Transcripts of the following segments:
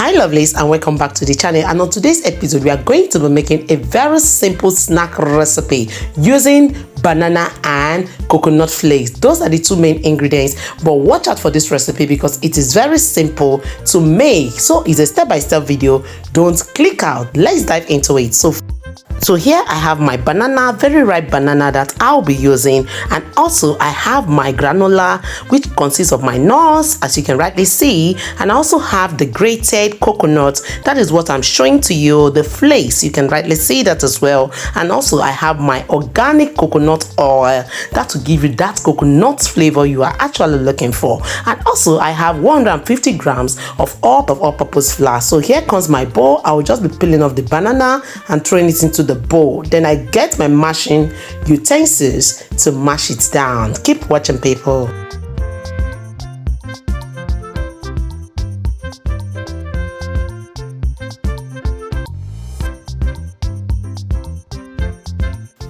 Hi lovelies, and welcome back to the channel. And on today's episode we are going to be making a very simple snack recipe using banana and coconut flakes. Those are the two main ingredients, but watch out for this recipe because it is very simple to make. So it's a step-by-step video. Don't click out. Let's dive into it. So here I have my banana, very ripe banana that I'll be using, and also I have my granola, which consists of my nuts, as you can rightly see, and I also have the grated coconut. That is what I'm showing to you. The flakes, you can rightly see that as well. And also I have my organic coconut oil that will give you that coconut flavor you are actually looking for. And also I have 150 grams of all-purpose flour. So here comes my bowl. I will just be peeling off the banana and throwing it into the bowl. Then I get my mashing utensils to mash it down. Keep watching, people.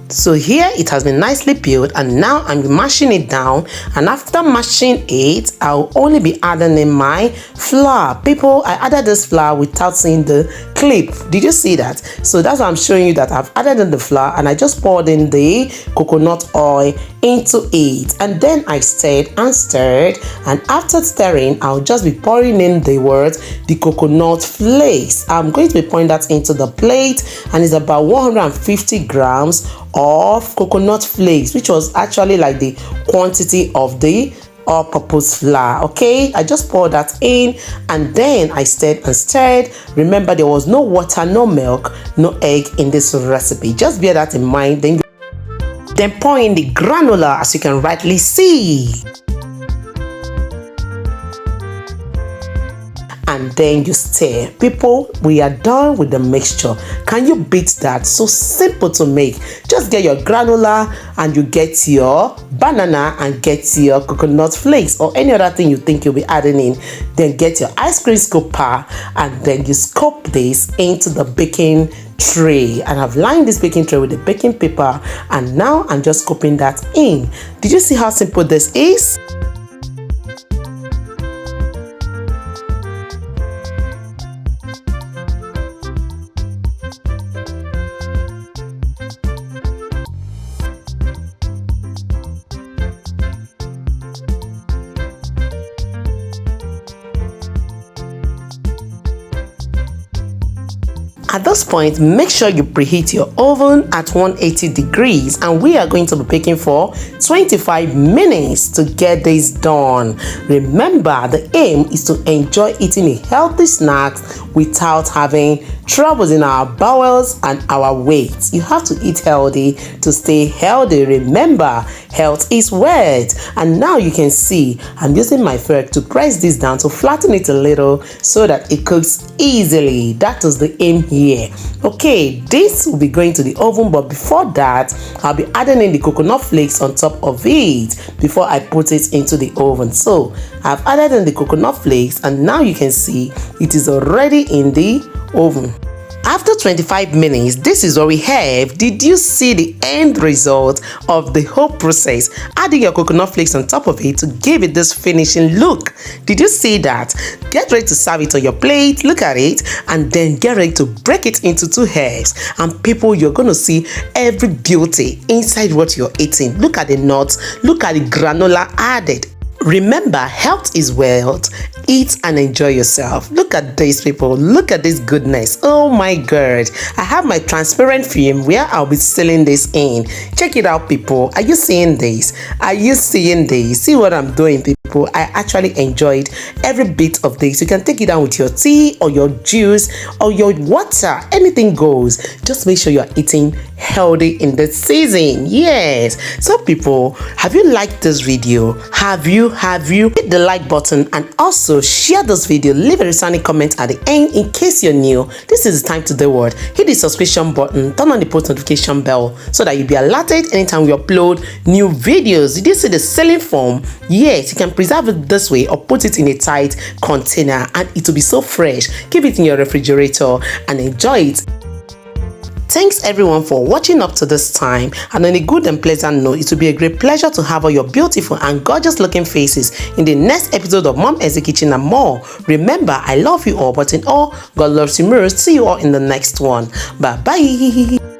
So here it has been nicely peeled, and now I'm mashing it down. And after mashing it, I'll only be adding in my flour. People, I added this flour without seeing the clip. Did you see that? So that's why I'm showing you that I've added in the flour, and I just poured in the coconut oil into it, and then I stirred and stirred. And after stirring, I'll just be pouring in the coconut flakes. I'm going to be pouring that into the plate, and it's about 150 grams of coconut flakes, which was actually like the quantity of the all-purpose flour. Okay, I just poured that in, and then I stirred and stirred. Remember, there was no water, no milk, no egg in this recipe. Just bear that in mind. Then pour in the granola, as you can rightly see. And then you stir. People, we are done with the mixture. Can you beat that? So simple to make. Just get your granola and you get your banana and get your coconut flakes or any other thing you think you'll be adding in. Then get your ice cream scooper and then you scoop this into the baking tray. And I've lined this baking tray with the baking paper, and now I'm just scooping that in. Did you see how simple this is? At this point, make sure you preheat your oven at 180 degrees, and we are going to be baking for 25 minutes to get this done. Remember, the aim is to enjoy eating a healthy snack without having troubles in our bowels and our weight. You have to eat healthy to stay healthy. Remember, health is wealth. And now you can see I'm using my fork to press this down to flatten it a little so that it cooks easily. That is the aim here. Okay, this will be going to the oven, but before that I'll be adding in the coconut flakes on top of it before I put it into the oven. So I've added in the coconut flakes, and now you can see it is already in the oven. After 25 minutes, this is what we have. Did you see the end result of the whole process? Adding your coconut flakes on top of it to give it this finishing look. Did you see that? Get ready to serve it on your plate. Look at it, and then get ready to break it into two halves. And people, you're going to see every beauty inside what you're eating. Look at the nuts. Look at the granola added. Remember, health is wealth. Eat and enjoy yourself. Look at this, people. Look at this goodness. Oh my god. I have my transparent film where I'll be sealing this in. Check it out, people. Are you seeing this? Are you seeing this? See what I'm doing, people? I actually enjoyed every bit of this. You can take it down with your tea or your juice or your water. Anything goes. Just make sure you're eating healthy in this season. Yes. So people, have you liked this video? Have you? Hit the like button, and also share this video. Leave a resounding comment at the end in case you're new. This is the time to do what? Hit the subscription button, turn on the post notification bell so that you'll be alerted anytime we upload new videos. Did you see the sealing foam? Yes, you can preserve it this way or put it in a tight container and it will be so fresh. Keep it in your refrigerator and enjoy it. Thanks everyone for watching up to this time, and on a good and pleasant note, it will be a great pleasure to have all your beautiful and gorgeous looking faces in the next episode of Mom Essy Kitchen and more. Remember, I love you all, but in all, God loves you most. See you all in the next one. Bye bye.